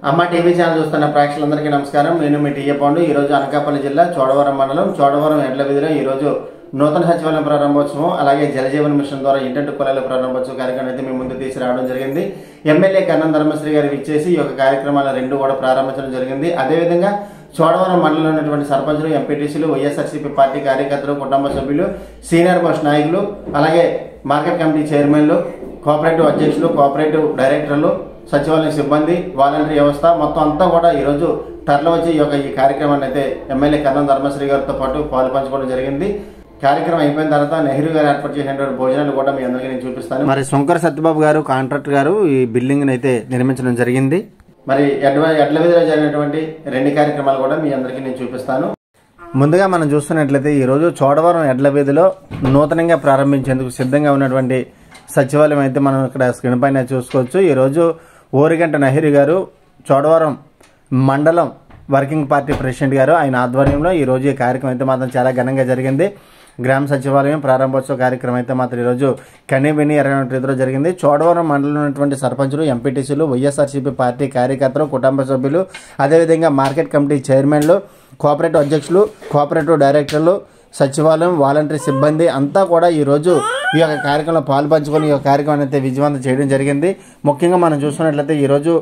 అమ్మ TV channel చూస్తున్న ప్రేక్షకులందరికీ నమస్కారం. నేను మీ టీఏ పాండు. ఈ రోజు అనకాపల్లి జిల్లా చోడవరం మండలం చోడవరం ఎడ్ల వీధిలో ఈ రోజు నూతన సచివాలయం ప్రారంభోత్సవం అలాగే జలజీవన్ మిషన్ ద్వారా ఇంటి కులాల ప్రారంభోత్సవ కార్యక్రమం అయితే మీ ముందు తీసుకురావడం జరిగింది. ఎమ్మెల్యే కన్నం ధర్మశ్రీ గారు ఇచ్చేసి ఈ యొక్క కార్యక్రమాల రెండు కూడా ప్రారంభించడం జరిగింది. అదేవిధంగా చోడవరం మండలంలో ఉన్నటువంటి సర్పంచులు, ఎంపీటీసీలు, వైఎస్ఆర్సీపీ పార్టీ కార్యకర్తలు, కుటుంబ సభ్యులు, సీనియర్ మోస్ట్ నాయకులు, అలాగే మార్కెట్ కమిటీ చైర్మన్లు, కోఆపరేటివ్ అధ్యక్షులు, కోఆపరేటివ్ డైరెక్టర్లు, సచివాలయం సిబ్బంది, వాలంటరీ వ్యవస్థ మొత్తం అంతా కూడా ఈరోజు తరలి వచ్చి ఈ కార్యక్రమాన్ని అయితే ఎమ్మెల్యే కన్నం ధర్మశ్రీ గారితో పాటు పాలు పంచుకోవడం జరిగింది. కార్యక్రమం అయిపోయిన తర్వాత నెహ్రూ గారు ఏర్పాటు చేసినటువంటి భోజనాలు కూడా మీ అందరికీ నేను చూపిస్తాను. మరి శంకర్ సత్యబాబు గారు కాంట్రాక్టర్ గారు ఈ బిల్డింగ్ అయితే నిర్మించడం జరిగింది. మరి ఎడ్ల వీధిలో జరిగినటువంటి రెండు కార్యక్రమాలు కూడా మీ అందరికీ నేను చూపిస్తాను. ముందుగా మనం చూస్తున్నట్లయితే ఈరోజు చోడవరం ఎడ్ల వీధిలో నూతనంగా ప్రారంభించేందుకు సిద్ధంగా ఉన్నటువంటి సచివాలయం అయితే మనం ఇక్కడ స్క్రీన్ పైన చూసుకోవచ్చు. ఈరోజు ఓరిగంట నెహ్రూ గారు చోడవరం మండలం వర్కింగ్ పార్టీ ప్రెసిడెంట్ గారు ఆయన ఆధ్వర్యంలో ఈరోజు ఈ కార్యక్రమం అయితే మాత్రం చాలా ఘనంగా జరిగింది. గ్రామ సచివాలయం ప్రారంభోత్సవ కార్యక్రమం అయితే మాత్రం ఈరోజు కనీవిని 21 రీతిలో జరిగింది. చోడవరం మండలంలో ఉన్నటువంటి సర్పంచులు, ఎంపీటీసీలు, వైఎస్ఆర్సీపీ పార్టీ కార్యకర్తలు, కుటుంబ సభ్యులు, అదేవిధంగా మార్కెట్ కమిటీ చైర్మన్లు, కోఆపరేటివ్ అధ్యక్షులు, కోఆపరేటివ్ డైరెక్టర్లు, సచివాలయం, వాలంటరీ సిబ్బంది అంతా కూడా ఈరోజు ఈ యొక్క కార్యక్రమంలో పాల్పంచుకొని ఈ యొక్క కార్యక్రమాన్ని అయితే విజయవంతం చేయడం జరిగింది. ముఖ్యంగా మనం చూసుకున్నట్లయితే ఈరోజు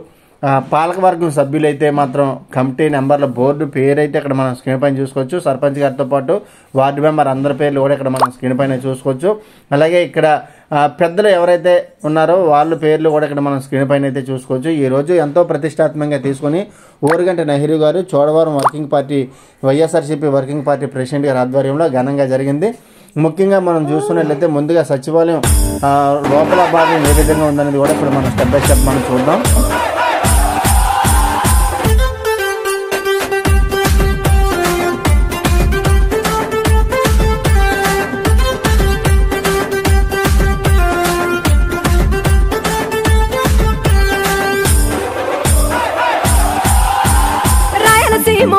పాలకవర్గం సభ్యులైతే మాత్రం కమిటీ నెంబర్ల బోర్డు పేరు అయితే ఇక్కడ మనం స్క్రీన్ పైన చూసుకోవచ్చు. సర్పంచ్ గారితో పాటు వార్డు మెంబర్ అందరి పేర్లు కూడా ఇక్కడ మనం స్క్రీన్ పైన చూసుకోవచ్చు. అలాగే ఇక్కడ పెద్దలు ఎవరైతే ఉన్నారో వాళ్ళ పేర్లు కూడా ఇక్కడ మనం స్క్రీన్ పైన అయితే చూసుకోవచ్చు. ఈరోజు ఎంతో ప్రతిష్టాత్మకంగా తీసుకుని ఓరిగంట నెహ్రూ గారు Chodavaram working party YSRCP working party president గారి ఆధ్వర్యంలో ఘనంగా జరిగింది. ముఖ్యంగా మనం చూస్తున్నట్లయితే ముందుగా సచివాలయం లోపల భాగం ఏ విధంగా ఉందనేది కూడా ఇప్పుడు మనం స్టెప్ బై స్టెప్ మనం చూద్దాం.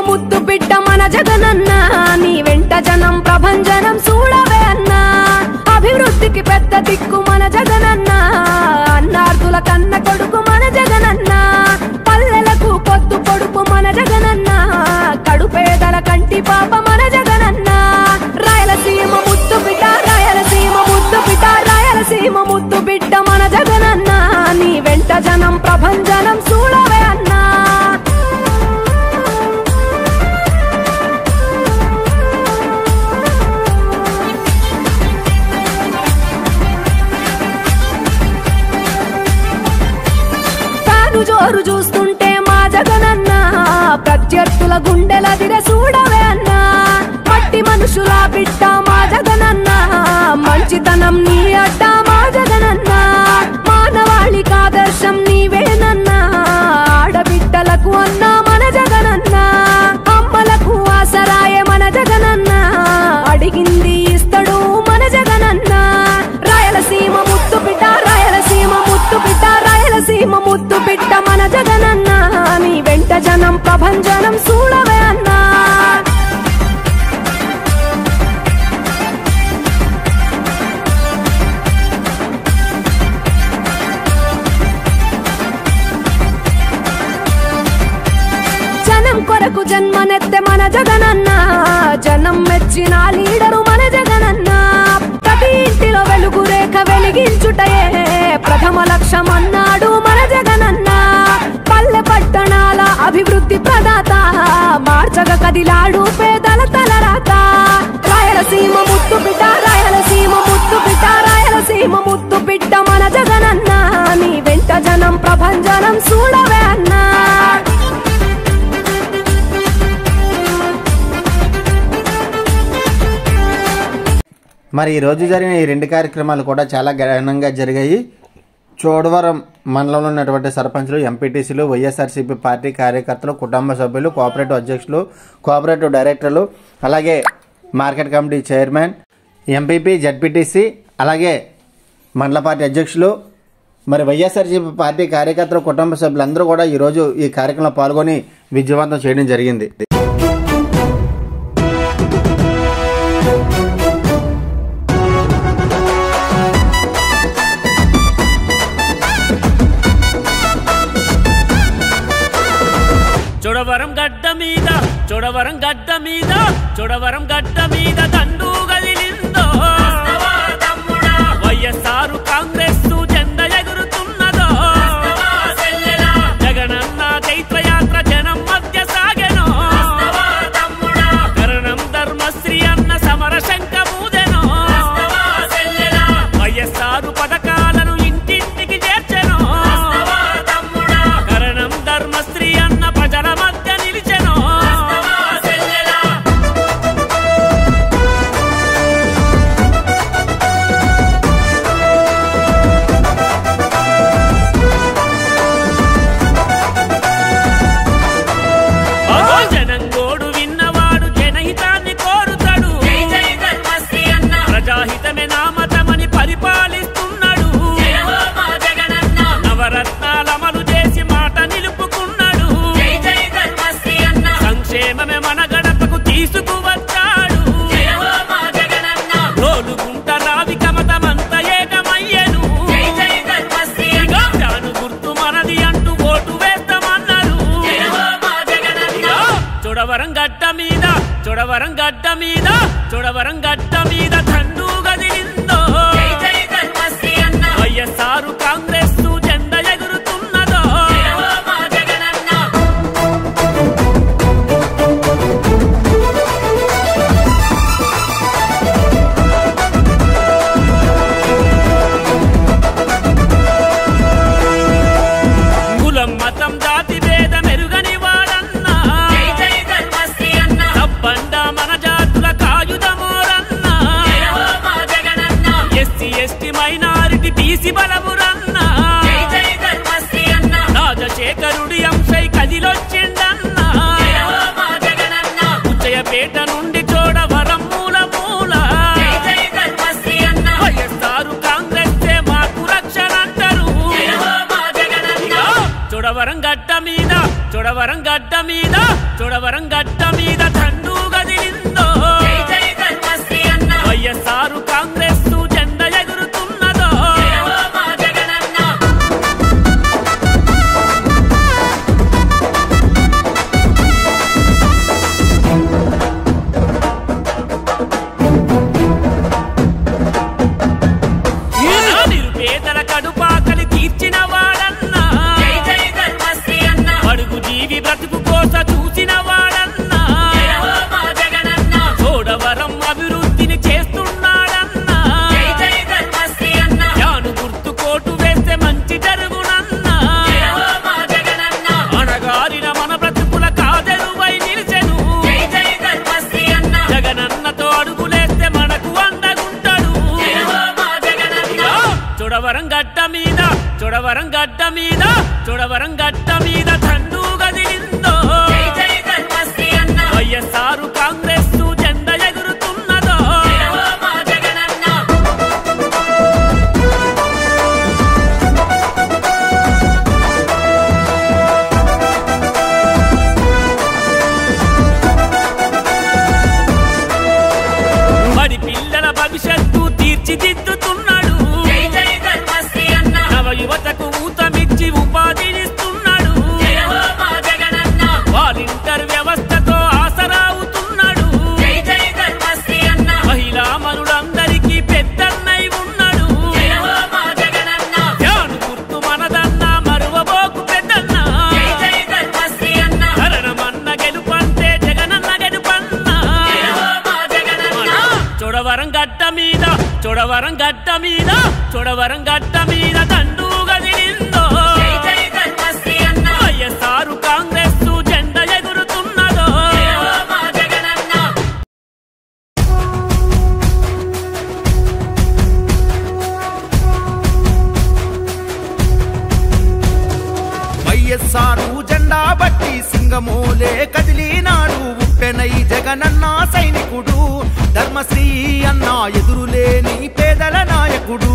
ముద్దు బిడ్డ మన జగనన్న, నీ వెంట జనం ప్రభంజనం చూడవే అన్నా. అభివృద్ధికి పెద్ద దిక్కు మన జగనన్న, అన్నార్థుల కన్న కొడుకు మన జగనన్న. పల్లెలకు పొద్దు పొడుపు మన జగనన్న, కడుపేదల కంటి పాప మన జగనన్న. రాయలసీమ ముద్దు బిడ్డ, రాయలసీమ ముద్దు బిడ్డ, రాయలసీమ ముద్దు బిడ్డ మన జగనన్న, నీ వెంట జనం ప్రభంజనం చూడవే అన్నా. జోరు చూస్తుంటే మా జగనన్న, ప్రత్యర్థుల గుండెల దిర చూడవే అన్నా. మట్టి మనుషుల బిడ్డ మా జగనన్న, మంచితనం నీ అడ్డ మా జగనన్న. మానవాళికి ఆదర్శం నీవేనన్నా, ఆడబిడ్డలకు అన్నా మన జగనన్న. అమ్మలకు ఆసరాయే మన జగనన్న, అడిగింది ఇస్తడు మన జగనన్న. రాయలసీమ ముద్దు బిడ్డ, రాయలసీమ ముద్దు బిడ్డ, రాయలసీమ ముద్దు బిడ్డ మన జగనన్న, నీ వెంట జనం ప్రభంజనం చూడవే అన్నా. జనం కొరకు జన్మనెత్తే మన జగనన్న, జనం మెచ్చిన లీడరు మన జగనన్న. ప్రతి ఇంటిలో వెలుగు రేఖ వెలిగించుటయే ప్రథమ లక్ష్యం అన్నాడు మన జగనన్న. పల్లె పట్టణాల అభివృద్ధి ప్రదాత, మార్చగ కదిలాడు పేదల తలరాత. రాయలసీమ ముద్దు బిడ్డ, రాయలసీమ ముద్దు బిడ్డ, రాయలసీమ ముద్దు బిడ్డ మన జగనన్న, నీ వెంట జనం ప్రభంజనం చూడవే అన్నా. మరి ఈరోజు జరిగిన ఈ రెండు కార్యక్రమాలు కూడా చాలా ఘనంగా జరిగాయి. చోడవరం మండలంలో ఉన్నటువంటి సర్పంచులు, ఎంపీటీసీలు, వైఎస్ఆర్సీపీ పార్టీ కార్యకర్తలు, కుటుంబ సభ్యులు, కోఆపరేటివ్ అధ్యక్షులు, కోఆపరేటివ్ డైరెక్టర్లు, అలాగే market committee chairman, MPP, ZPTC, అలాగే మండల పార్టీ అధ్యక్షులు, మరి వైఎస్ఆర్సీపీ పార్టీ కార్యకర్తలు, కుటుంబ సభ్యులందరూ కూడా ఈరోజు ఈ కార్యక్రమంలో పాల్గొని విజయవంతం చేయడం జరిగింది. చోడవరం గడ్డ మీద చోడవరం గడ్డ మీద చోడవరం గడ్డ మీద దండు గదిలిందో వైఎస్ఆర్ కాంగ్రెస్ జెండా ఎగురుతున్నదో జగనన్న చైత్రయాత్ర జనం మధ్య సాగెనో కరణం ధర్మశ్రీ అన్న సమర శంఖ మూదెనో వైఎస్ఆర్ పథకాలను ఇంటింటికి చేర్చెనో కరణం ధర్మశ్రీ అన్న ప్రజల మధ్య నిలిచెనో జనంగోడు విన్నవాడు జనహితాన్ని కోరుతాడు ప్రజాహితమే నామతమని పరిపాలిస్తున్నాడు నవరత్నాల అమలు చేసి మాట నిలుపుకున్నాడు సంక్షేమమే మన గడపకు తీసుకువచ్చాడు రోలుగుంట రావి కమతమంత ఏకమయ్యను జాను గుర్తు మనది అంటూ ఓటు వేస్తామన్నారు చోడవరం గడ్డ మీద చోడవరం గడ్డ మీద చోడవరం గడ్డ మీద దండు గదిలిందో వైఎస్ఆర్ కాంగ్రెస్ జెండా ఎగురుతున్నదో కులం మతం జాతి భేద మెరుగని వాడన్నా తప్పండ మన జాతుల కాయుధమోరన్నా ఎస్సీ ఎస్టీ మైనారిటీ బీసీ బలమురన్నా రాజశేఖరుడి అంశై కదిలొచ్చిండన్నా ఉచ్చయపేట నుండి చోడవరం మూల మూల వైఎస్ఆర్ కాంగ్రెస్ మాకు రక్షణ అంటారు చోడవరం గడ్డ మీద చోడవరం గడ్డ మీద చోడవరం గడ్డ మీద దండు గదిలిందో వైఎస్ఆర్ కాంగ్రెస్ జెండా ఎగురుతున్నదో నిరుపేదల కడుపాకలి తీర్చిన వాడన్నా అడుగు జీవి బ్రతుకు కోస చూసిన వాడన్నా చోడవరం అభివృద్ధిని చేస్తున్నాడన్నా యాను గుర్తు కోటు వేస్తే మంచి జరుగునన్నా అనగారిన మన బ్రతుకుల కాదెరువై నిలిచెను జగనన్నతో అడుగులేస్తే మనకు అండగుంటాడు చోడవరం గడ్డ మీద చోడవరం గడ్డ మీద చోడవరం గడ్డ మీద దండు గదిలిందో వైఎస్ఆర్ కాంగ్రెస్ జెండా ఎగురుతున్నదో బడి పిల్లల భవిష్యత్తు తీర్చిదిద్దుతున్నాడు నవ యువతకు ఊతమిచ్చి ఉపాధినిస్తున్నాడు వాలంటీర్ వ్యవస్థతో ఆసరావుతున్నాడు మహిళా మనులందరికీ పెద్దన్నై ఉన్నాడు యాను గుర్తు మనదన్నా మరువబోకు పెద్దన్నా కరణమన్న గెలుపంటే జగనన్న గెలుపన్నా చోడవరం గడ్డ మీద చోడవరం గడ్డ మీద చోడవరం గడ్డ మీద దండు గదిలిందో వైఎస్ఆర్ కాంగ్రెస్ జెండా ఎగురుతున్నదో వైఎస్ఆర్ జెండా బట్టి సింగమూలే కదిలినాడు ఉప్పెనై జగనన్న సైనికుడు ధర్మశ్రీ అన్న ఎదురులేని పేదల నాయకుడు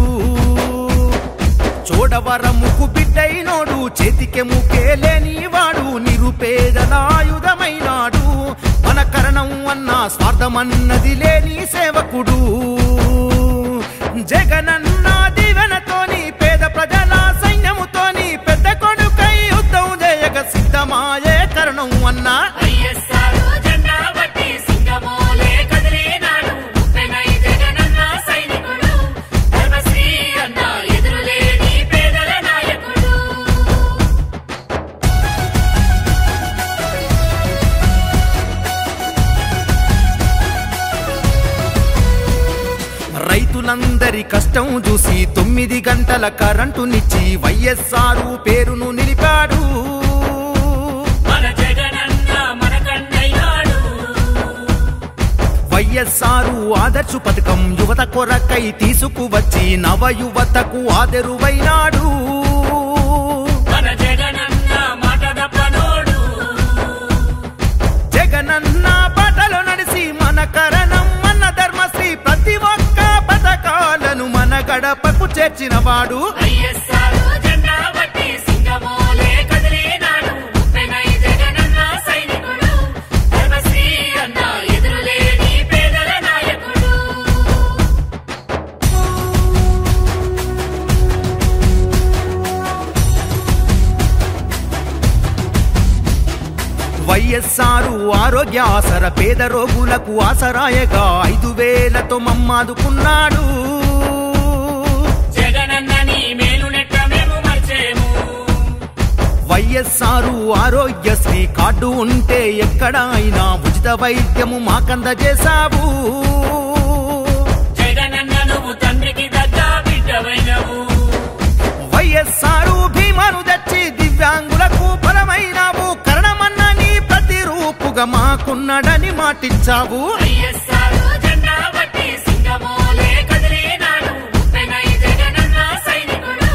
చోడవరముకు బిడ్డైనోడు చేతికి ముకే లేని వాడు నిరుపేదల ఆయుధమైనాడు మన కరణం అన్న స్వార్థమన్నది లేని సేవకుడు జగనన్న దీవెనతోని పేద ప్రజల సైన్యముతోని పెద్ద కొడుకై యుద్ధం చేయగ సిద్ధమాయే కరణం అన్న అందరి కష్టం చూసి 9 గంటల కరెంటునిచ్చి వైఎస్ఆర్ పేరును నిలిపాడు. మన జగనన్న మన కన్నయ్యాడు. వైఎస్ఆర్ ఆదర్శ పథకం యువత కొరకై తీసుకువచ్చి నవ యువతకు ఆదరువైనాడు. మన జగనన్న మాట తప్పనోడు. జగనన్న బాటలో నడిసి మన కరణం మన ధర్మశ్రీ ప్రతి ఒక్క పథకాలను మన గడపకు చేర్చినవాడు. వైఎస్ఆర్ జెండా బట్టి సింగమోలే కదిలినాడు. ఉప్పెనై జగనన్న సైనికుడు. ధర్మశ్రీ అన్న ఎదురులేని పేదల నాయకుడు. వైఎస్ఆర్ ఆరోగ్య ఆసర పేద రోగులకు ఆసరాయగా 5,000తో మమ్మాదుకున్నాడు. జగనన్నని మేలు నెట్ట మేము మర్చేము. వైఎస్ఆర్ ఆరోగ్యశ్రీ కార్డు ఉంటే ఎక్కడ అయినా ఉచిత వైద్యము మాకందజేశావు. జగనన్న నువ్వు తండ్రికి దగ్గ బిడ్డవైనవు. వైఎస్ఆర్ భీమాను తెచ్చి దివ్యాంగులకు బలమైనవు. కరణమన్న నీ ప్రతిరూపుగా మాకున్నాడని మాటిచ్చావు. వైఎస్ఆర్ జెండా బట్టి సింగమోలే కదిలినాడు. ఉప్పెనై జగనన్న సైనికుడు.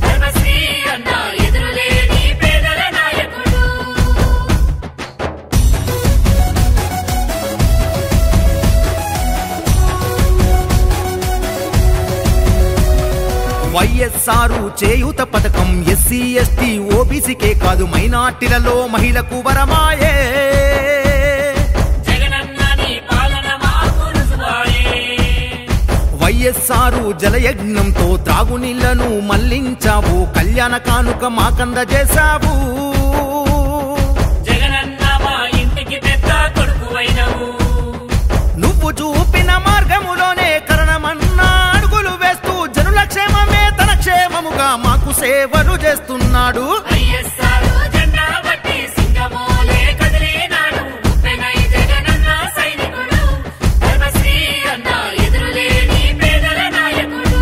ధర్మశ్రీ అన్న ఎదురులేని పేదల నాయకుడు. వైఎస్ఆర్ చేయూత పథకం ఎస్సీ ఎస్టీ ఓబీసీకే కాదు మైనార్టీలలో మహిళకు వరమాయే. జగనన్నని పాలన మాకు రుజువాయే. వైఎస్ఆర్ జలయజ్ఞంతో త్రాగునీళ్లను మళ్లించావు. కళ్యాణ కానుక మాకందజేశావు. జగనన్న మా ఇంటికి పెద్ద కొడుకువైనవు. నువ్వు చూపిన మార్గములోనే కరణమన్నా అడుగులు వేస్తూ జనుల క్షేమమే తన క్షేమముగా మాకు సేవలు చేస్తున్నాడు. వైఎస్ఆర్ జెండా బట్టి సింగమోలే కదిలినాడు. ఉప్పెనై జగనన్న సైనికుడు. ధర్మశ్రీ అన్న ఎదురులేని పేదల నాయకుడు.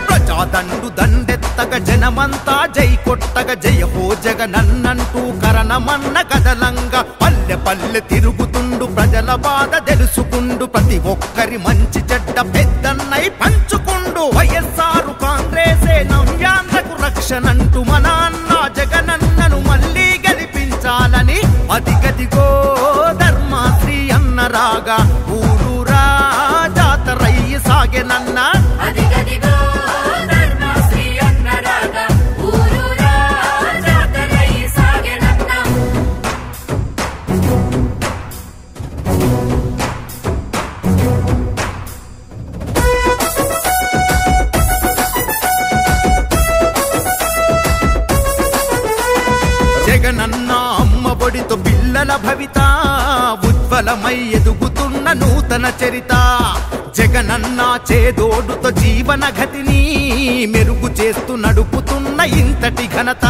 ప్రజాదండు దండెత్తగ జనమంతా జై కొట్టగ జయ హో జగనన్నంటూ కరణమన్న కదలంగా పల్లె పల్లె తిరుగుతుండు. ప్రజల బాధ తెలుసుకుండు. ప్రతి ఒక్కరి మంచి చెడ్డ పెద్దన్నై పంచుకుండు. వైఎస్ఆర్ కాంగ్రెసే నవ్యాంధ్రకు రక్షణంటూ మన అన్న జగనన్నను మళ్ళీ గెలిపించాలని అదిగదిగో ధర్మశ్రీ అన్న రాగా ఊరూరా జాతరయ్యి సాగెనన్న. అదిగదిగో ధర్మశ్రీ అన్న రాగా ఊరూరా జాతరయ్యి సాగెనన్న. జగనన్న అమ్మ ఒడితో పిల్లల భవిత ఉజ్వలమై ఎదుగుతున్న నూతన చరిత. జగనన్న చేదోడుతో జీవన గతిని మెరుగు చేస్తూ నడుపుతున్న ఇంతటి ఘనత.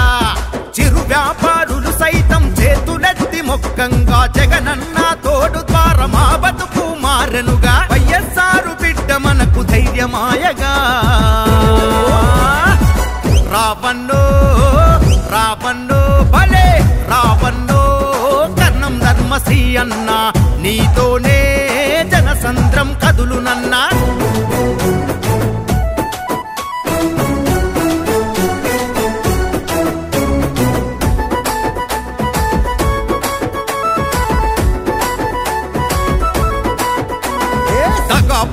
చిరు వ్యాపారులు సైతం చేతులెత్తి మొక్కంగా జగనన్న తోడు ద్వారా మా బతుకు మారెనుగా. వైఎస్ఆర్ బిడ్డ మనకు ధైర్యమాయగా. రావన్నో రావన్నో భలే రావన్నో కర్ణం ధర్మశ్రీ అన్న నీతోనే జనసంద్రం కదులునన్నా.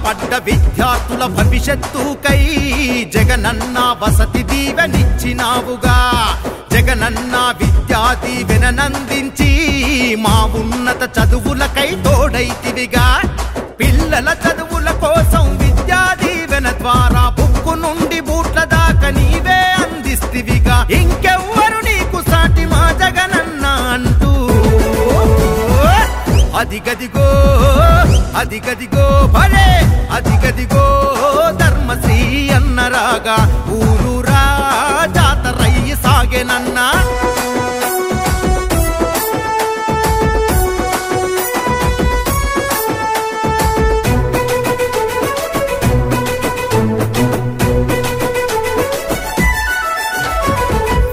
పడ్డ విద్యార్థుల భవిష్యత్తుకై జగనన్న వసతి దీవెనిచ్చినావుగా. జగనన్న విద్యా దీవెనందించి మా ఉన్నత చదువులకై తోడైతివిగా. పిల్లల చదువుల కోసం విద్యా దీవెన ద్వారా బుక్కు నుండి బూట్ల దాకా నీవే అందిస్తివిగా. ఇంకెవ్వరు నీకు సాటి మా జగనన్న అంటూ అదిగదిగో అదిగదిగో భలే అదిగదిగో ధర్మ ధర్మశ్రీ అన్నరాగా ఊరూరా జాతరయ్యి సాగెనన్నా.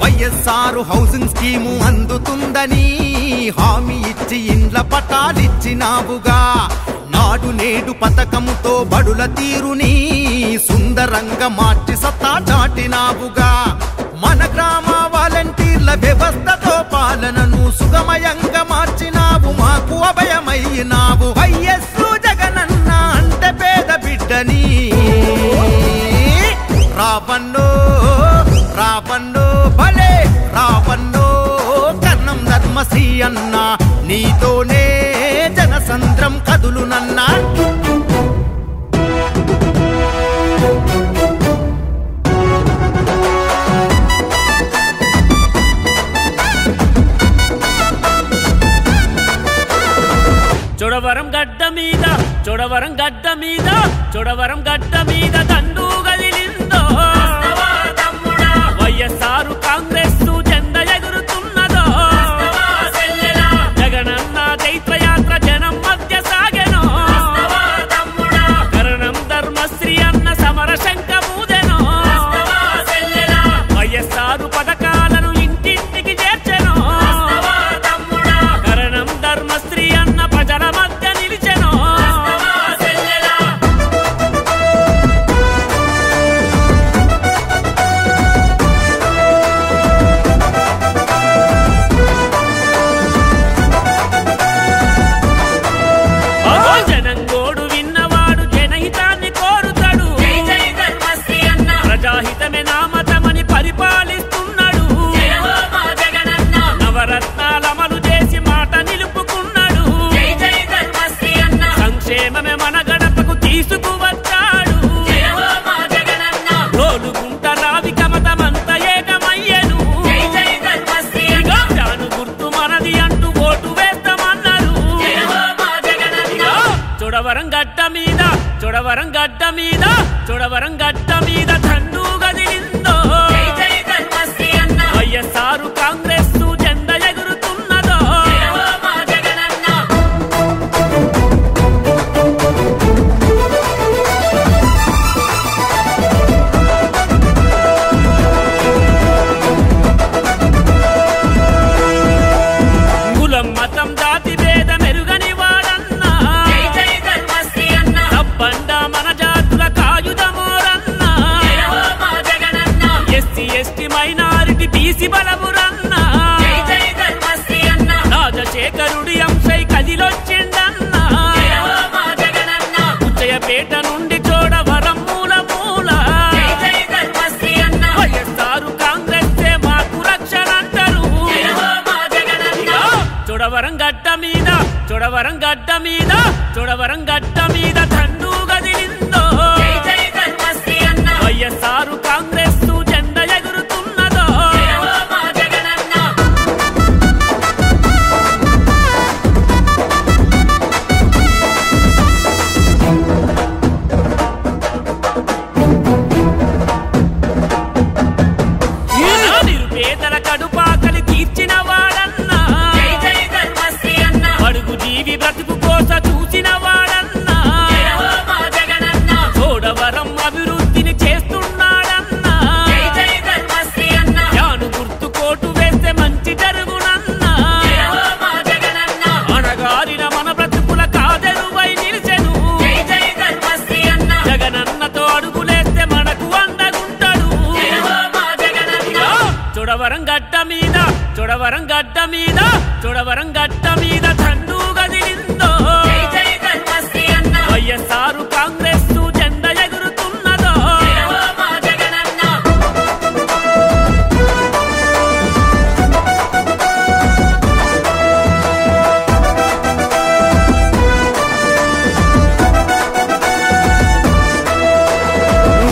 వైఎస్ఆర్ హౌసింగ్ స్కీము అందుతుందని హామీ ఇచ్చి ఇండ్ల పట్టాలిచ్చినావుగా. నాడు నేడు పథకముతో బడుల తీరుని సుందరంగా మార్చి సత్తా చాటినావుగా. మన గ్రామ వాలంటీర్ల వ్యవస్థతో పాలనను సుగమయంగా మార్చినావు, మాకు అభయమయ్యినావు. వైఎస్ జగనన్న అంటే పేద బిడ్డని రావన్నో రావన్నో భలే రావన్నో కన్నం ధర్మశ్రీ అన్న, నీతోనే జనసంద్రం కదులునన్నా. చోడవరం గడ్డ మీద చోడవరం గడ్డ మీద చోడవరం గడ్డ మీద దండు గదిలిందో వైఎస్ఆర్ కాంగ్రెస్ జెండా ఎగురుతున్నదో. జగనన్న చైత్రయాత్ర జనం మధ్య సాగెనో. కరణం ధర్మశ్రీ అన్న సమర శంఖ మూదెనో. వైఎస్ఆర్ పథకాలను ఇంటింటికి చేర్చెనో. కరణం ధర్మశ్రీ అన్న ప్రజల మధ్య నిలిచెనో. జనంగోడు విన్నవాడు జనహితాన్ని కోరుతాడు. ప్రజాహితమే నామతమని పరిపాలిస్తున్నాడు. నవరత్నాల అమలు చేసి మాట నిలుపుకున్నాడు. సంక్షేమమే మన గడపకు తీసుకువచ్చాడు. రోలుగుంట రావిక మతమంత ఏకమయ్యను. తాను గుర్తు మనది అంటూ ఓటు వేస్తామన్నారు. చోడవరం గడ్డ మీద చోడవరం గడ్డ మీద చోడవరం గడ్డ మీద దండు గదిలిందో. వైఎస్ఆర్ కాంగ్రెస్ జెండా ఎగురుతున్నదో. కులం మతం జాతి భేద మెరుగని వాడన్నా. తప్పండ మన జాతుల కాయుధమోరన్నా. ఎస్సీ ఎస్టీ మైనారిటీ బీసీ బలమురన్నా. రాజశేఖరుడి అంశై కదిలొచ్చిండన్నా. ఉచ్చయపేట నుండి చోడవరం మూల మూల. వైఎస్ఆర్ కాంగ్రెస్ మాకు రక్షణ అంటారు. చోడవరం గడ్డ మీద చోడవరం గడ్డ మీద చోడవరం గడ్డ మీద దండు గదిలిందో. వైఎస్ఆర్ కాంగ్రెస్ జెండా ఎగురుతున్నదో. నిరుపేదల కడుపాకలి తీర్చిన వాడన్నా. అడుగు జీవి బ్రతుకు కోస చూసిన వాడన్నా. చోడవరం అభివృద్ధిని చేస్తున్నాడన్నా. యాను గుర్తు కోటు వేస్తే మంచి జరుగునన్నా. అణగారిన మన బ్రతుకుల కాదెరువై నిలిచెను. జగనన్నతో అడుగులేస్తే మనకు అండగుంటాడు. చోడవరం గడ్డ మీద చోడవరం గడ్డ మీద చోడవరం గడ్డ మీద దండు గదిలిందో. వైఎస్ఆర్ కాంగ్రెస్ జెండా ఎగురుతున్నదో.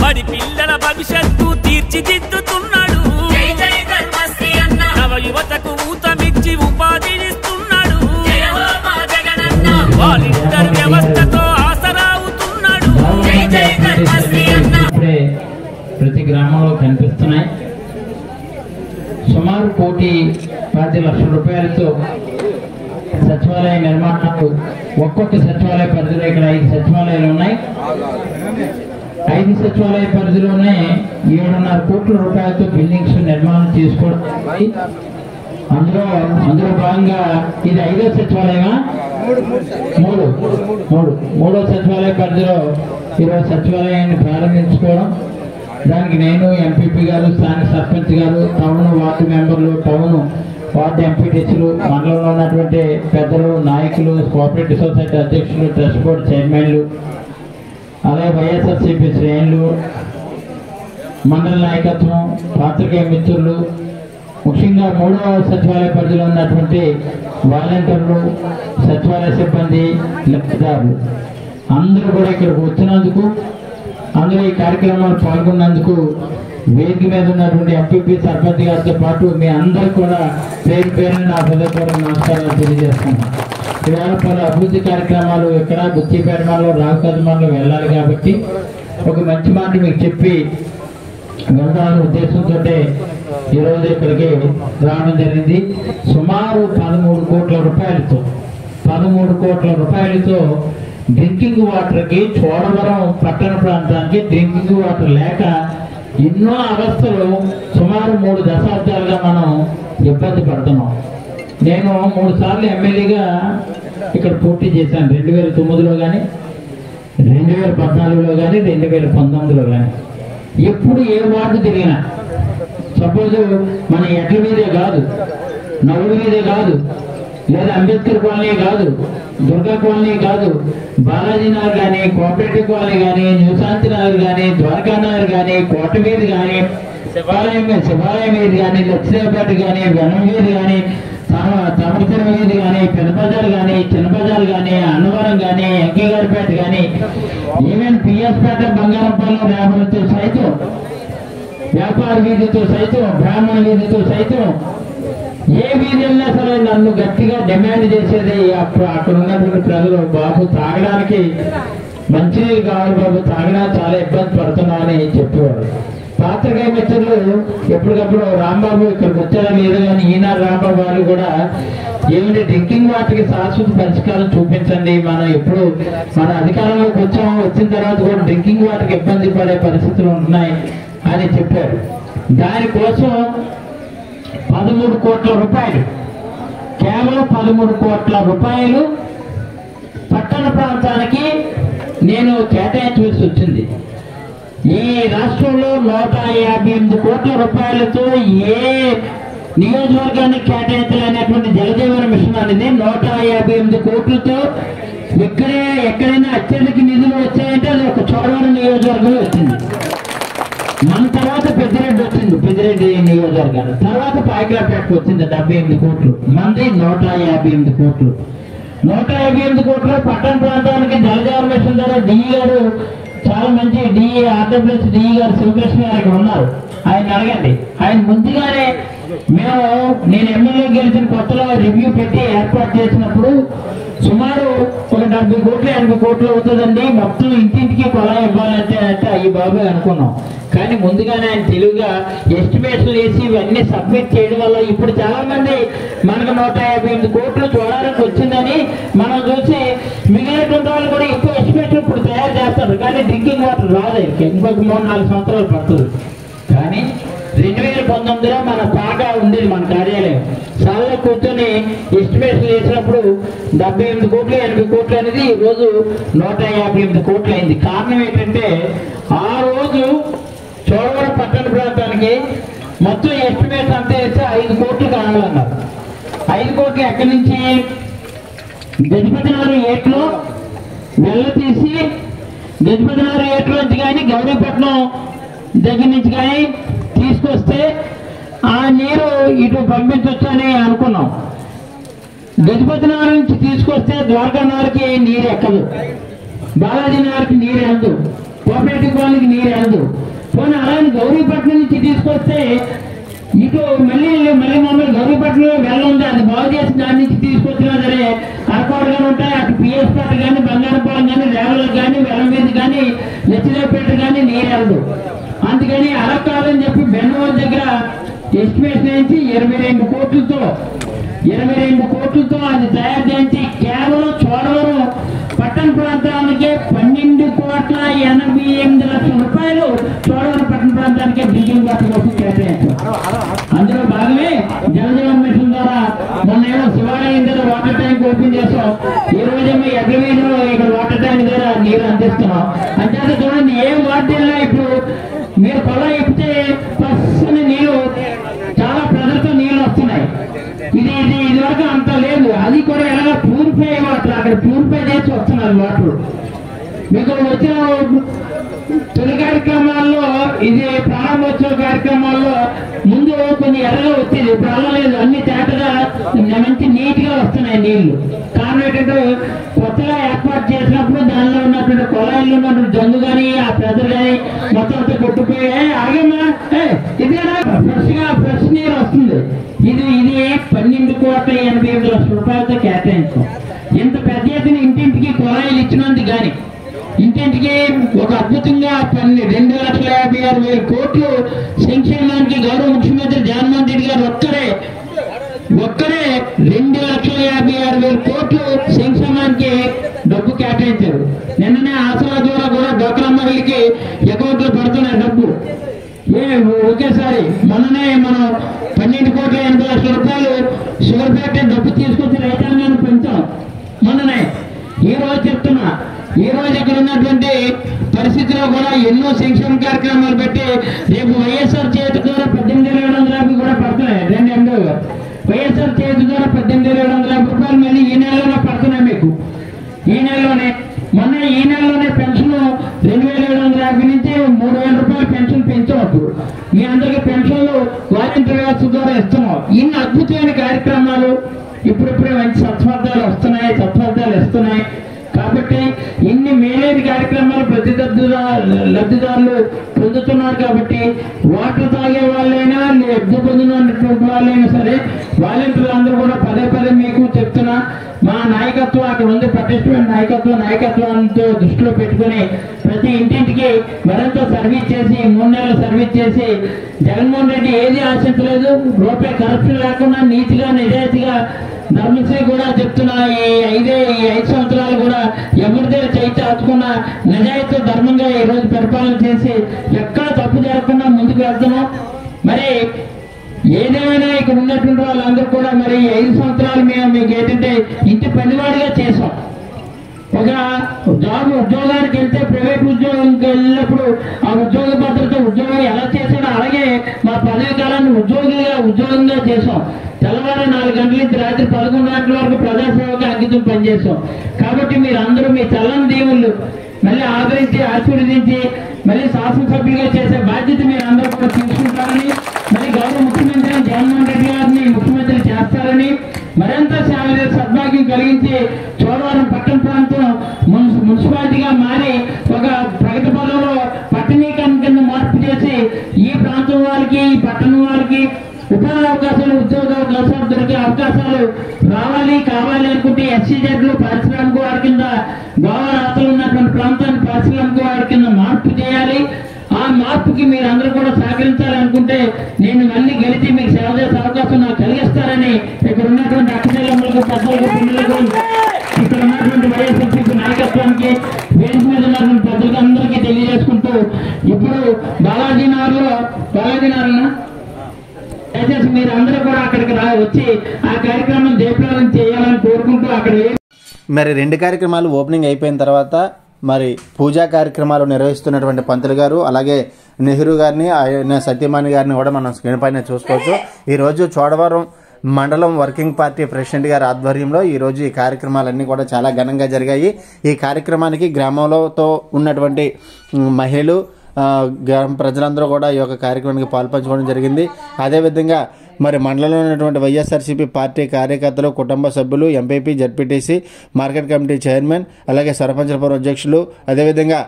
బడి పిల్లల భవిష్యత్తు తీర్చిదిద్దుతున్నాడు. నవ యువతకు ఊతమిచ్చి ఉపాధినిస్తున్నాడు. 1,10,00,000 సచివాలయ నిర్మాణాలు ఒక్కొక్క సచివాలయ పరిధిలో ఇక్కడ 5 సచివాలయాలు ఉన్నాయి. 5 సచివాలయ పరిధిలోనే 7,5 కోట్ల రూపాయలతో బిల్డింగ్స్ నిర్మాణం చేసుకోవడం. అందులో భాగంగా ఇది 5వ సచివాలయమా? మూడో సచివాలయ పరిధిలో ఈరోజు సచివాలయాన్ని ప్రారంభించుకోవడం. దానికి నేను, ఎంపీపీ గారు, స్థానిక సర్పంచ్ గారు, టౌన్ వార్డు మెంబర్లు, టౌన్ వార్డు ఎంపీటీసీలు, మండలంలో ఉన్నటువంటి పెద్దలు, నాయకులు, కోఆపరేటివ్ సొసైటీ అధ్యక్షులు, ట్రస్ట్ బోర్డు చైర్మన్లు, అలాగే వైఎస్ఆర్సీపీ శ్రేణులు, మండల నాయకత్వం, పాత్రికేయ మిత్రులు, ముఖ్యంగా 3వ సచివాలయ పరిధిలో ఉన్నటువంటి వాలంటీర్లు, సచివాలయ సిబ్బంది, లబ్ధిదారులు అందరూ కూడా ఇక్కడికి వచ్చినందుకు, అందరూ ఈ కార్యక్రమాలు పాల్గొన్నందుకు వేదిక మీద ఉన్నటువంటి ఎంపీపీ సర్పంచ్ గారితో పాటు మీ అందరూ కూడా పేరు పేరున నా హృదయపూర్వక నమస్కారాలు తెలియజేస్తున్నాను. ఇవాళ పలు అభివృద్ధి కార్యక్రమాలు ఇక్కడ బుచ్చిపేటలో, రావుకదమంలో వెళ్ళాలి కాబట్టి ఒక మంచి మాట మీకు చెప్పి వెళ్దామనే ఉద్దేశంతో ఈరోజు ఇక్కడికి రావడం జరిగింది. సుమారు 13 కోట్ల రూపాయలతో డ్రింకింగ్ వాటర్కి, చోడవరం పట్టణ ప్రాంతానికి డ్రింకింగ్ వాటర్ లేక ఎన్నో అవస్థలు సుమారు 3 దశాబ్దాలుగా మనం ఇబ్బంది పడుతున్నాం. నేను 3 సార్లు ఎమ్మెల్యేగా ఇక్కడ పోటీ చేశాను. 2009లో కానీ, 2014లో కానీ, 2019లో కానీ. ఎప్పుడు ఏ వార్డు తిరిగినా, సపోజ్ మన ఎడ్ల మీదే కాదు, నవ్వుల మీదే కాదు, లేదా అంబేద్కర్ కాలనీ కాదు, దుర్గా కాలనీ కాదు, బాలాజీ నగర్ కానీ, కోఆపరేటివ్ కాలనీ కానీ, న్యూశాంతి నగర్ కానీ, ద్వారకా నగర్ కానీ, కోట మీద కానీ, శివాలయం మీద కానీ, లక్ష్మీపేట కానీ, వెనం మీద కానీ, తమరచర మీద కానీ, పెద్ద బజార్ కానీ, చిన్న బజార్ కానీ, అన్నవరం కానీ, ఎంకేగారిపేట కానీ, ఈవెన్ పిఎస్పేట, బంగారంపల్లి, రేపలతో సైతం, వ్యాపార వీధితో సైతం, బ్రాహ్మణ వీధితో సైతం, ఏ వీధి వెళ్ళినా సరే నన్ను గట్టిగా డిమాండ్ చేసేది అప్పుడు అక్కడ ఉన్నటువంటి ప్రజలు, బాబు తాగడానికి మంచినీళ్ళు కావాలి బాబు, తాగడానికి చాలా ఇబ్బంది పడుతున్నామని చెప్పేవాడు. పాత్రికేయ మిత్రులు ఎప్పటికప్పుడు రాంబాబు ఇక్కడికి వచ్చారా లేదు కానీ ఈనాడు రాంబాబు వారు కూడా ఏమిటి డ్రింకింగ్ వాటర్కి శాశ్వత పరిష్కారం చూపించండి, మనం ఎప్పుడు మన అధికారంలోకి వచ్చిన తర్వాత కూడా డ్రింకింగ్ వాటర్కి ఇబ్బంది పడే పరిస్థితులు ఉంటున్నాయి అని చెప్పారు. దానికోసం 13 కోట్ల రూపాయలు, కేవలం 13 కోట్ల రూపాయలు పట్టణ ప్రాంతానికి నేను కేటాయించవలసి వచ్చింది. ఈ రాష్ట్రంలో 158 కోట్ల రూపాయలతో ఏ నియోజకవర్గానికి కేటాయించాలనేటువంటి జలజీవన మిషన్ అనేది 158 కోట్లతో ఎక్కడైనా అత్యధిక నిధులు వచ్చాయంటే అది ఒక చోడవరం నియోజకవర్గంలో వచ్చింది. మన తర్వాత పెద్దిరెడ్డి నియోజకవర్గాలు, తర్వాత పాయకరాపేటకు వచ్చింది 78 కోట్లు, మంది 158 కోట్లు. 158 కోట్లు పట్టణ ప్రాంతానికి జలజీవన మిషన్ ద్వారా డిఈ గారు, చాలా మంచి డిఈ, ఆంధ్రప్రదేశ్ డిఈ గారు శివకృష్ణ గారు ఇక్కడ ఉన్నారు, ఆయన అడగండి. ఆయన ముందుగానే నేను ఎమ్మెల్యే గెలిచిన కొత్తలో రివ్యూ పెట్టి ఏర్పాటు చేసినప్పుడు సుమారు ఒక 70 కోట్లు 80 కోట్లు అవుతుందండి, మొత్తం ఇంటింటికి కొలా ఇవ్వాలంటే అంటే అయ్యి బాబు అనుకున్నాం. కానీ ముందుగానే ఆయన తెలుగుగా ఎస్టిమేషన్ వేసి ఇవన్నీ సబ్మిట్ చేయడం వల్ల ఇప్పుడు చాలా మంది మనకు 158 కోట్లు చూడడానికి వచ్చిందని మనం చూసి మిగిలినటువంటి వాళ్ళు కూడా ఎక్కువ ఎస్టిమేషన్ ఇప్పుడు తయారు చేస్తారు. కానీ డ్రింకింగ్ వాటర్ రాదు, ఇంకొక 3-4 సంవత్సరాలు పడుతుంది. కానీ 2019లో మన బాగా ఉండేది మన కార్యాలయం చాలా కూర్చొని ఎస్టిమేషన్ చేసినప్పుడు 78 కోట్లు 80 కోట్లు అనేది ఈరోజు 158 కోట్లు అయింది. కారణం ఏంటంటే ఆ రోజు చోడవరం పట్టణ ప్రాంతానికి మొత్తం ఎస్టిమేట్ అంతా వేస్తే 5 కోట్లు కావాలన్నారు. 5 కోట్లు ఎక్కడి నుంచి? గజపతినగర్ ఏట్లో వెళ్ళ తీసి గజపతినగర్ ఏట్లో నుంచి కానీ గౌరీపట్నం దగ్గర నుంచి కానీ తీసుకొస్తే ఆ నీరు ఇటు పంపించవచ్చు అని అనుకున్నాం. గజపతి నగర్ నుంచి తీసుకొస్తే ద్వారకా నగర్కి నీరు ఎక్కదు, బాలాజీ నగర్కి నీరు వెళ్ళదు, కోఆపరేటివ్ కాలనీకి నీరు వెళ్ళదు. పోనీ అలాగే గౌరీపట్నం నుంచి తీసుకొస్తే ఇటు మళ్ళీ మమ్మల్ని గౌరీపట్నంలో వెళ్ళుంది, అది బాగు చేసి దాని నుంచి తీసుకొచ్చినా సరే అరకోడగానే ఉంటాయి. అటు పిఎస్పేట కానీ, బంగారపాలెం కానీ, రేవలకు కానీ, వెలం మీద కానీ, లచ్చిదేవపేట కానీ నీరు వెళ్ళదు. అందుకని అలా కాదని చెప్పి బెన్నవరం దగ్గర ఎస్టిమేషన్ వేసి 22 కోట్లతో అది తయారు చేసి కేవలం చోడవరం పట్టణ ప్రాంతానికే 12,88,00,000 రూపాయలు చోడవరం పట్టణ ప్రాంతానికే డ్రింకింగ్ వాటర్ కోసం కేటాయించారు. అందులో భాగమే జలజీవన్ మిషన్ ద్వారా మొన్నేమో శివాలయం దగ్గర వాటర్ ట్యాంక్ ఓపెన్ చేస్తాం. ఈ రోజేమో ఎగ్రవీధిలో ఇక్కడ వాటర్ ట్యాంక్ దగ్గర నీరు అందిస్తున్నాం. అంతేత చూడండి, ఏ వార్డుల్లో ఇప్పుడు మీరు పొలం ఎప్పితే పచ్చని నీళ్ళు, చాలా ప్రజలతో నీళ్ళు వస్తున్నాయి. ఇది వరకు అంత లేదు. అది కూడా ఎలాగ ప్యూరిఫై వాటర్, అక్కడ ప్యూరిఫై చేసి వస్తున్నారు వాటర్. మీకు వచ్చిన తొలి కార్యక్రమాల్లో, ఇది ప్రారంభోత్సవ కార్యక్రమాల్లో ముందు కొన్ని ఎర్రగా వచ్చేది, ఇప్పుడు అలా లేదు. అన్ని తేటగా మంచి నీట్ గా వస్తున్నాయి నీళ్లు. కారణం ఏంటంటే కొత్తగా ఏర్పాటు చేసినప్పుడు దానిలో ఉన్నటువంటి కొలాయిల్లో ఉన్నటువంటి జంగు కానీ ఆ ప్రజలు కానీ మొత్తం అంతా కొట్టుకుపోయి ఆగేమా ఇది ఫ్రెష్ నీరు వస్తుంది. ఇది 12,80,00,000 రూపాయలతో కేటాయించాం. ఇంత పెద్ద ఎత్తున ఇంటింటికి కొలాయిలు ఇచ్చినందుకు కానీ ఇంటింటికి ఒక అద్భుతంగా 2,56,000 కోట్లు సంక్షేమానికి గౌరవ ముఖ్యమంత్రి జగన్మోహన్ రెడ్డి గారు ఒక్కరే 2,56,000 కోట్లు సంక్షేమానికి డబ్బు కేటాయించారు. నిన్ననే ఆసరా ద్వారా కూడా డోక్రా మహిళకి అకౌంట్లో పడుతున్నాయి డబ్బు ఒకేసారి. మొన్ననే మనం 12,80,00,000 రూపాయలు షుగర్ ఫ్యాక్టరీ డబ్బు తీసుకొచ్చి రైతాంగాన్ని పెంచాం మొన్ననే. ఈ రోజు చెప్తున్నా, ఈ రోజు ఇక్కడ ఉన్నటువంటి పరిస్థితిలో కూడా ఎన్నో సంక్షేమ కార్యక్రమాలు పెట్టి రేపు వైఎస్ఆర్ చేతి ద్వారా 18,750 కూడా పడుతున్నాయి. 2 వైఎస్ఆర్ చేతి ద్వారా 18,750 రూపాయలు మళ్ళీ ఈ నెలలోనే పడుతున్నాయి మీకు. ఈ నెలలోనే ఈ నెలలోనే పెన్షన్ 2,750 నుంచి 3,000 రూపాయలు పెన్షన్ పెంచవచ్చు. మీ అందరికీ పెన్షన్లు వాలంటీర్ వ్యవస్థ ద్వారా ఇస్తున్నాం. ఇన్ని అద్భుతమైన కార్యక్రమాలు ఇప్పుడిప్పుడే మంచి సత్ఫలితాలు ఇస్తున్నాయి. కాబట్టి ఇన్ని మేలైన కార్యక్రమాలు ప్రతి లబ్ధిదారులు పొందుతున్నారు. కాబట్టి వాటర్ తాగే వాళ్ళైనా లబ్ధి పొందినటువంటి వాళ్ళైనా సరే వాలంటీర్లు అందరూ కూడా పదే మీకు చెప్తున్నా, మా నాయకత్వం అక్కడ ఉంది, పటిష్టమైన నాయకత్వంతో దృష్టిలో పెట్టుకుని ప్రతి ఇంటింటికి మరింత సర్వీస్ చేసి 3 నెలలు సర్వీస్ చేసి జగన్మోహన్ రెడ్డి ఏది ఆశించలేదు. రూపాయి కరప్షన్ లేకుండా నీతిగా నిజాయితీగా ధర్మశ్రీ కూడా చెప్తున్నా, ఈ 5 సంవత్సరాలు కూడా ఎవరిదే చేతి ఆచుకున్న నిజాయితీ ధర్మంగా ఈ రోజు పరిపాలన చేసి ఎక్కడ తప్పు జరగకుండా ముందుకు వెళ్తున్నాం. మరి ఏదేమైనా ఇక్కడ ఉన్నటువంటి వాళ్ళందరూ కూడా మరి 5 సంవత్సరాలు మేము మీకు ఏంటంటే ఇంటి పనివాడిగా చేసాం. ఒక ఉద్యోగానికి వెళ్తే ప్రైవేట్ ఉద్యోగానికి వెళ్ళినప్పుడు ఆ ఉద్యోగ భద్రత ఉద్యోగం ఎలా చేసాడో అలాగే మా పదవి కాలాన్ని ఉద్యోగంగా చేసాం. తెల్లవారు 4 గంటల నుంచి రాత్రి 11 గంటల వరకు ప్రజాసేవకు అంకితం పనిచేసాం. కాబట్టి మీరు అందరూ మీ చల్లని దీవులు మళ్ళీ ఆదరించి ఆశీర్వదించి మళ్ళీ శాసనసభ్యులుగా చేసే బాధ్యత మీరు అందరూ కూడా తీసుకుంటారని, మళ్ళీ గౌరవ ముఖ్యమంత్రి జగన్మోహన్ రెడ్డి గారిని ముఖ్యమంత్రి చేస్తారని, మరింత సద్భాగ్యం కలిగించి చోడవరం పట్టణ ప్రాంతం మున్సిపాలిటీగా మారి ఒక ప్రగతి పదంలో పట్టణీకరణ కింద మార్పు చేసి ఈ ప్రాంతం వారికి ఈ పట్టణం వారికి ఉపాధి అవకాశాలు, ఉద్యోగ అవకాశాలు దొరికే అవకాశాలు కావాలి అనుకుంటే ఎస్సీజెడ్లు పారిశ్రామిక వారి కింద గోవారాతలు ఉన్నటువంటి ప్రాంతాన్ని పారిశ్రామిక వారి కింద మార్పు చేయాలి. ఆ మార్పుకి మీరు అందరూ కూడా సహకరించాలనుకుంటే నేను మళ్ళీ గెలిచి మీకు సేవ చేసే అవకాశం నాకు కలిగిస్తారని ఇక్కడ ఉన్నటువంటి అక్కచెల్లెమ్మలకు, పెద్దలకు, పిల్లలకు, ఇక్కడ ఉన్నటువంటి వైఎస్ఆర్సీపీ నాయకత్వానికి, వేదిక మీద ఉన్నటువంటి పెద్దలకు అందరికీ తెలియజేసుకుంటూ ఇప్పుడు బాలాజీ నగర్లో దయచేసి మీరు అందరూ కూడా అక్కడికి వచ్చి ఆ కార్యక్రమం జయప్రదం చేయాలని కోరుకుంటూ అక్కడ మరి 2 కార్యక్రమాలు ఓపెనింగ్ అయిపోయిన తర్వాత మరి పూజా కార్యక్రమాలు నిర్వహిస్తున్నటువంటి పంతులు గారు అలాగే నెహ్రూ గారిని ఆయన సత్యమాని గారిని కూడా మనం స్క్రీన్ పైన చూసుకోవచ్చు. ఈరోజు చోడవరం మండలం వర్కింగ్ పార్టీ ప్రెసిడెంట్ గారి ఆధ్వర్యంలో ఈరోజు ఈ కార్యక్రమాలన్నీ కూడా చాలా ఘనంగా జరిగాయి. ఈ కార్యక్రమానికి గ్రామంలోతో ఉన్నటువంటి మహిళలు గ్రామ ప్రజలందరూ కూడా ఈ యొక్క కార్యక్రమానికి పాల్పంచుకోవడం జరిగింది. అదేవిధంగా మరి మండలంలో ఉన్నటువంటి వైఎస్ఆర్సీపీ పార్టీ కార్యకర్తలు, కుటుంబ సభ్యులు, MPP, ZPTC, market committee chairman, అలాగే సర్పంచుల పౌరం అధ్యక్షులు, అదేవిధంగా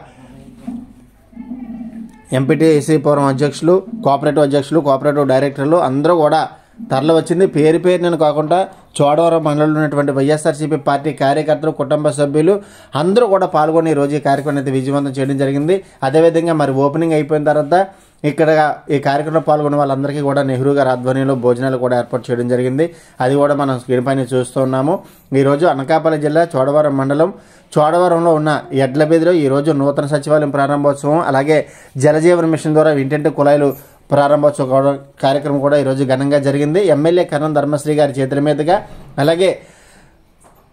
ఎంపీటీసీ పౌరం అధ్యక్షులు, కోఆపరేటివ్ డైరెక్టర్లు అందరూ కూడా తరలి వచ్చింది. పేరును కాకుండా చోడవరం మండలంలో ఉన్నటువంటి వైఎస్ఆర్సీపీ పార్టీ కార్యకర్తలు, కుటుంబ సభ్యులు అందరూ కూడా పాల్గొని ఈరోజు ఈ కార్యక్రమం అయితే విజయవంతం చేయడం జరిగింది. అదేవిధంగా మరి ఓపెనింగ్ అయిపోయిన తర్వాత ఇక్కడ ఈ కార్యక్రమంలో పాల్గొన్న వాళ్ళందరికీ కూడా నెహ్రూ గారి ఆధ్వర్యంలో భోజనాలు కూడా ఏర్పాటు చేయడం జరిగింది. అది కూడా మనం స్క్రీన్ పైన చూస్తూ ఉన్నాము. ఈరోజు అనకాపల్లి జిల్లా చోడవరం మండలం చోడవరంలో ఉన్న ఎడ్లబెదిలో ఈరోజు నూతన సచివాలయం ప్రారంభోత్సవం, అలాగే జలజీవన్ మిషన్ ద్వారా ఇంటింటి కుళాయిలు ప్రారంభోత్సవ కార్యక్రమం కూడా ఈరోజు ఘనంగా జరిగింది. ఎమ్మెల్యే కరణం ధర్మశ్రీ గారి చేతుల మీదుగా, అలాగే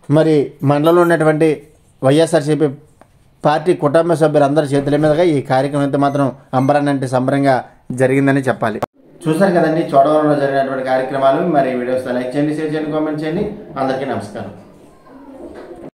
మరి మండలంలో ఉన్నటువంటి వైఎస్ఆర్సీపీ పార్టీ కుటుంబ సభ్యులందరి చేతుల మీదుగా ఈ కార్యక్రమం అయితే మాత్రం అంబరాన్నంటే సంబరంగా జరిగిందని చెప్పాలి. చూశారు కదండి చోడవరంలో జరిగినటువంటి కార్యక్రమాలు. మరి వీడియోస్ లైక్ చేయండి, షేర్ చేయండి, కామెంట్ చేయండి. అందరికీ నమస్కారం.